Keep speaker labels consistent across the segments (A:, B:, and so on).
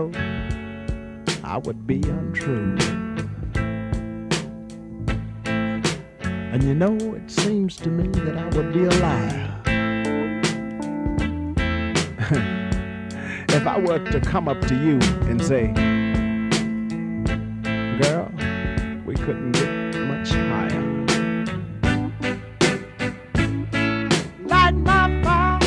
A: know I would be untrue. And you know, it seems to me that I would be a liar if I were to come up to you and say, girl, we couldn't get much higher. Light my fire.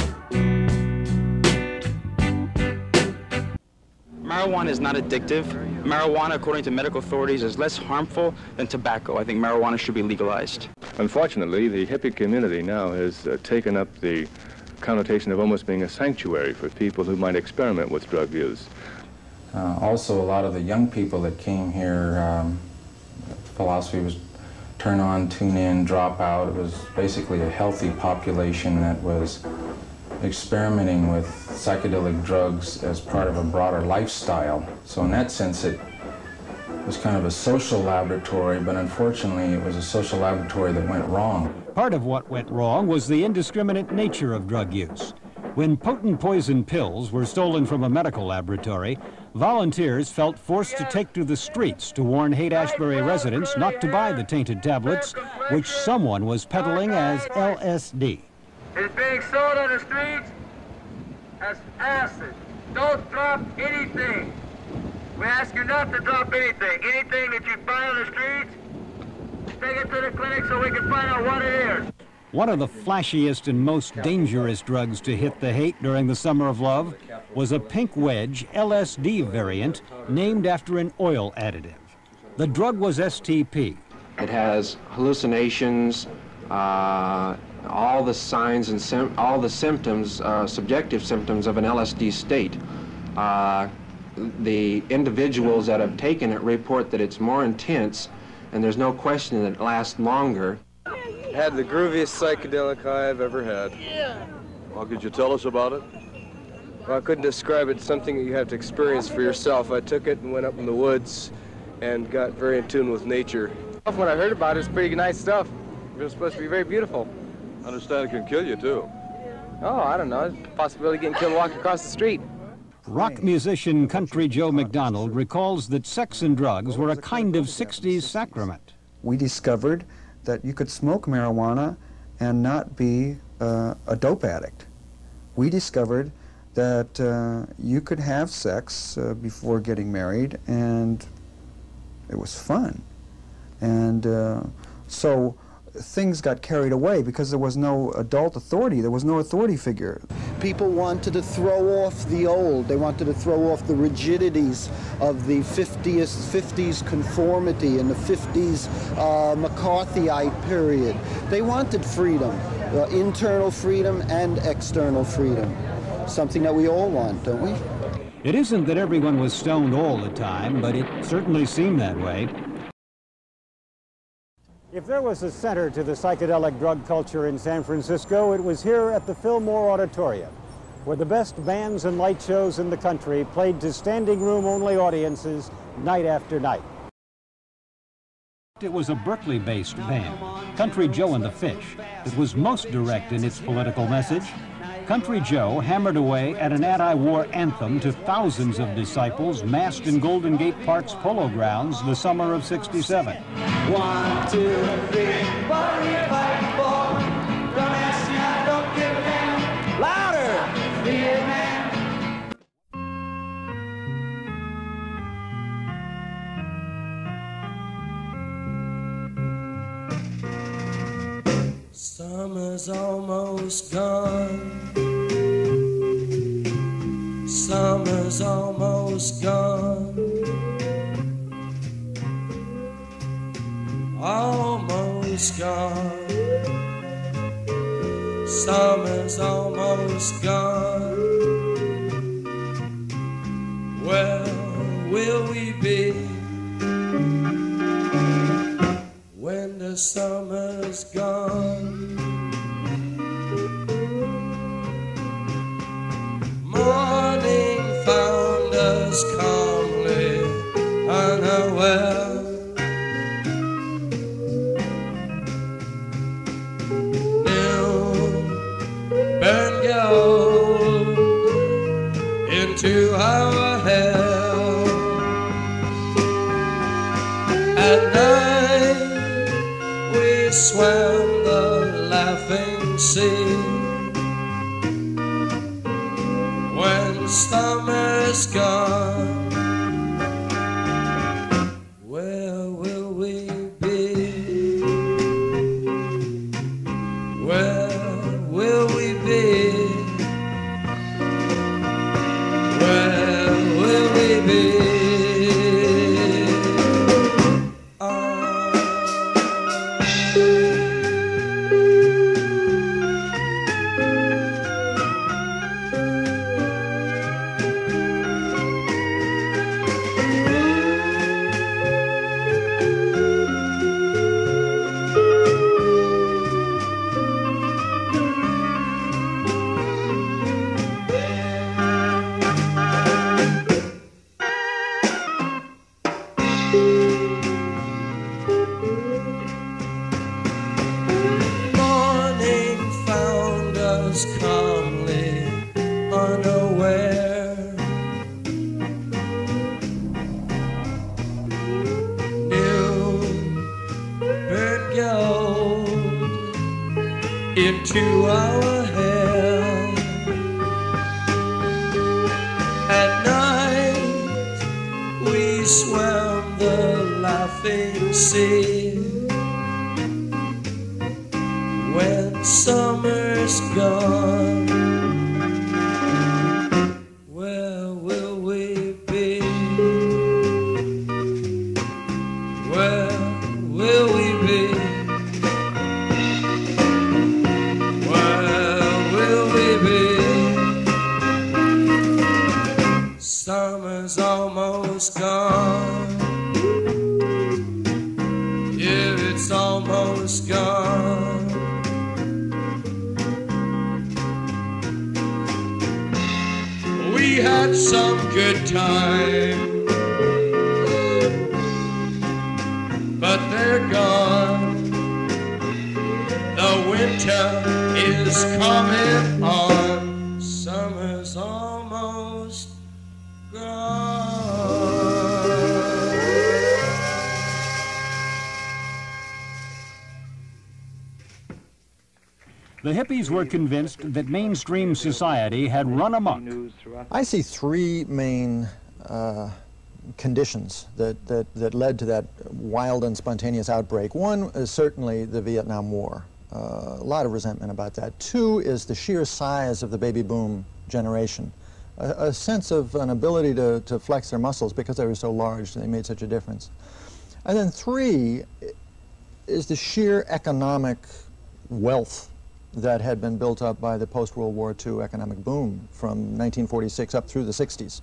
B: Marijuana is not addictive. Marijuana, according to medical authorities, is less harmful than tobacco. I think marijuana should be legalized.
C: Unfortunately, the hippie community now has taken up the connotation of almost being a sanctuary for people who might experiment with drug use.
D: Also, a lot of the young people that came here, philosophy was turn on, tune in, drop out. It was basically a healthy population that was experimenting with psychedelic drugs as part of a broader lifestyle. So in that sense, it was kind of a social laboratory, but unfortunately it was a social laboratory that went wrong.
E: Part of what went wrong was the indiscriminate nature of drug use. When potent poison pills were stolen from a medical laboratory, volunteers felt forced to take to the streets to warn Haight-Ashbury residents not to buy the tainted tablets, which someone was peddling as LSD.
F: It's being sold on the streets as acid. Don't drop anything. We ask you not to drop anything. Anything that you find on the streets, take it to the clinic so we can find out what it is.
E: One of the flashiest and most dangerous drugs to hit the Haight during the Summer of Love was a pink wedge LSD variant named after an oil additive. The drug was STP.
G: It has hallucinations, all the signs and all the symptoms, subjective symptoms of an LSD state. The individuals that have taken it report that it's more intense, and there's no question that it lasts longer.
H: Had the grooviest psychedelic I've ever had.
I: Well, could you tell us about it?
H: Well, I couldn't describe it. It's something that you have to experience for yourself. I took it and went up in the woods and got very in tune with nature. When I heard about it, it's pretty nice stuff. It was supposed to be very beautiful.
I: I understand it can kill you, too.
H: Oh, I don't know. There's a possibility of getting killed walking across the street.
E: Rock musician Country Joe McDonald recalls that sex and drugs were a kind of 60s sacrament.
J: We discovered that you could smoke marijuana and not be a dope addict. We discovered that you could have sex before getting married, and it was fun. And so things got carried away because there was no adult authority, there was no authority figure.
K: People wanted to throw off the old, they wanted to throw off the rigidities of the 50s conformity and the 50s McCarthyite period. They wanted freedom, internal freedom and external freedom, something that we all want, don't we?
E: It isn't that everyone was stoned all the time, but it certainly seemed that way. If there was a center to the psychedelic drug culture in San Francisco, it was here at the Fillmore Auditorium, where the best bands and light shows in the country played to standing room only audiences night after night. It was a Berkeley-based band, Country Joe and the Fish, that was most direct in its political message. Country Joe hammered away at an anti-war anthem to thousands of disciples massed in Golden Gate Park's Polo Grounds the summer of '67.
F: 1, 2, 3, what are you fighting for? Don't ask me, I don't give a damn. Louder, Vietnam.
L: Summer's almost gone. Summer's almost gone. Almost gone. Summer's almost gone. Where will we be when the summer's gone? Morning found us calmly unaware. Burn gold into our hair. At night we swam the laughing sea. When summer's gone, where will we be? Where will we be? Where will we be? Calmly unaware, noon burned gold into our hair. At night we swam the laughing sea. When summer's gone, where will we be? Where will we be? Where will we be? Summer's almost gone. Yeah, it's almost gone. We had some good time, but they're gone. The winter is coming on. Summer's almost gone.
E: The hippies were convinced that mainstream society had run amok.
M: I see three main conditions that led to that wild and spontaneous outbreak. One is certainly the Vietnam War. A lot of resentment about that. Two is the sheer size of the baby boom generation. A sense of an ability to flex their muscles because they were so large, they made such a difference. And then three is the sheer economic wealth that had been built up by the post-World War II economic boom from 1946 up through the 60s.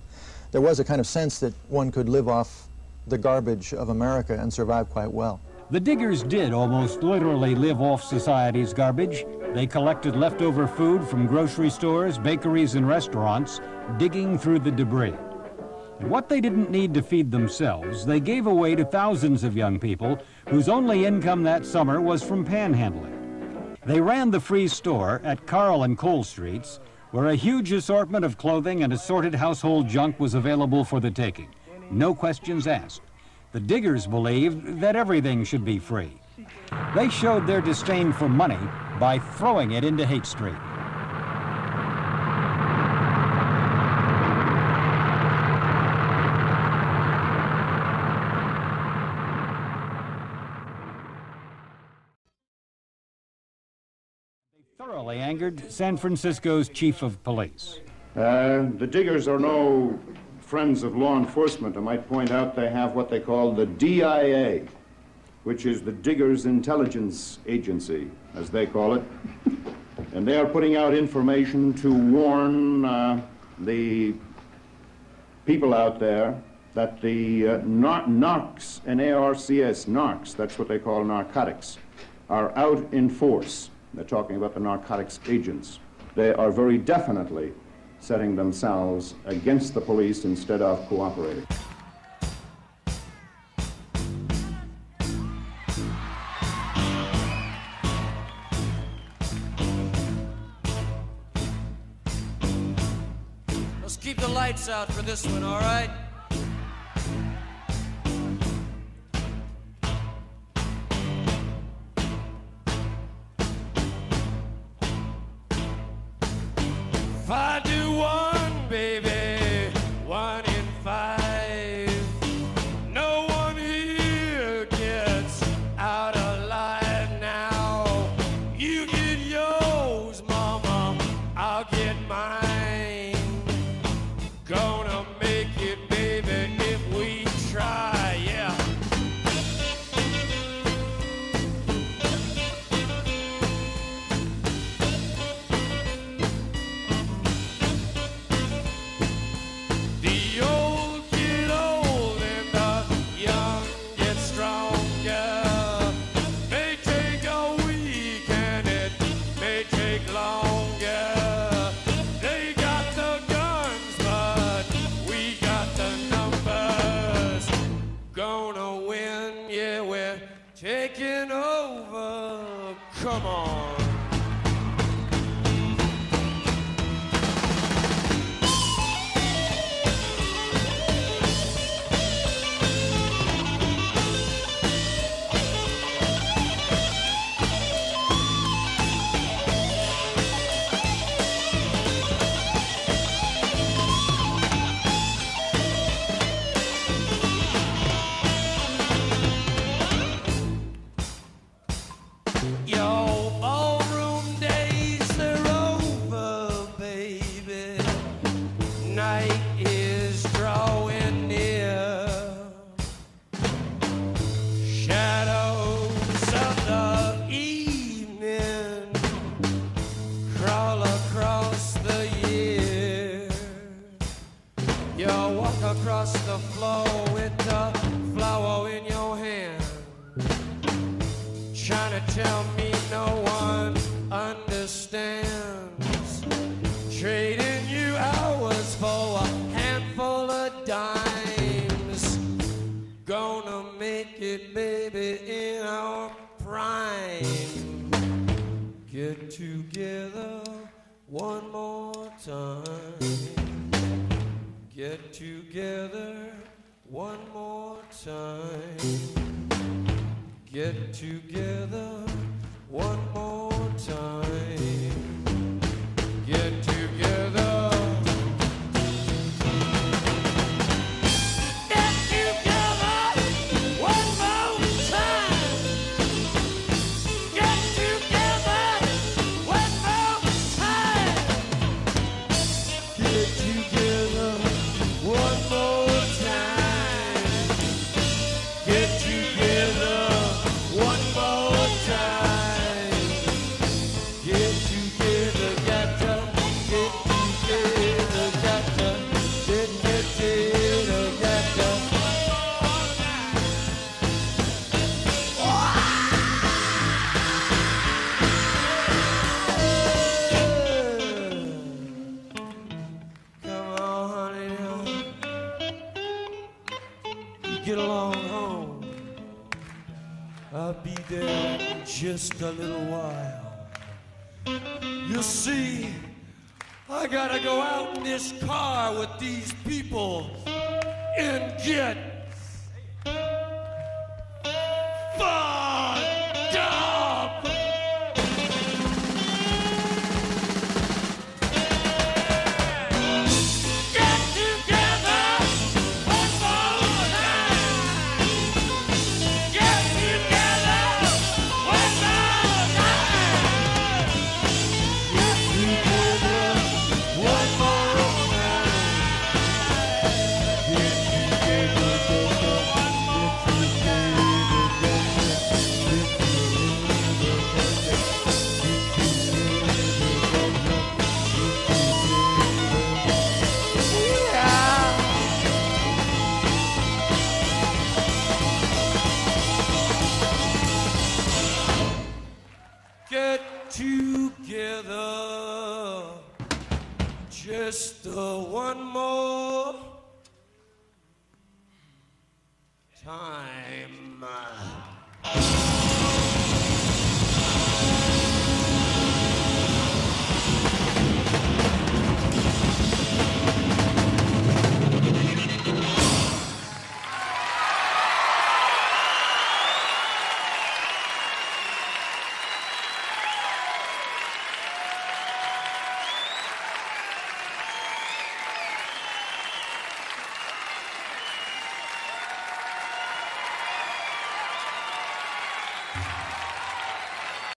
M: There was a kind of sense that one could live off the garbage of America and survive quite well.
E: The diggers did almost literally live off society's garbage. They collected leftover food from grocery stores, bakeries, and restaurants, digging through the debris. And what they didn't need to feed themselves, they gave away to thousands of young people whose only income that summer was from panhandling. They ran the free store at Carl and Cole Streets, where a huge assortment of clothing and assorted household junk was available for the taking. No questions asked. The diggers believed that everything should be free. They showed their disdain for money by throwing it into Haight Street. Thoroughly angered San Francisco's chief of police.
N: The diggers are no friends of law enforcement. I might point out they have what they call the DIA, which is the Diggers Intelligence Agency, as they call it. And they are putting out information to warn the people out there that the NARCs, N-A-R-C-S, NARCs, that's what they call narcotics, are out in force. They're talking about the narcotics agents. They are very definitely setting themselves against the police instead of cooperating.
L: Let's keep the lights out for this one, all right? across the floor with the flower in your hand, trying to tell me no one understands, trading you hours for a handful of dimes, gonna make it, baby, in our prime. Get together one more time. Get together one more time. Get together one more time. Get together. Get together one more time. Get together one more time. Get together one more time. Get together one more time. Get together, got to get together, got to get together, got to. Come on, honey, you get along home. I'll be there in just a little while. You see, I gotta go out in this car with these people and get fucked up. Get together one more time. Get together one more time. Get together one more time. Get together, get together just one more time.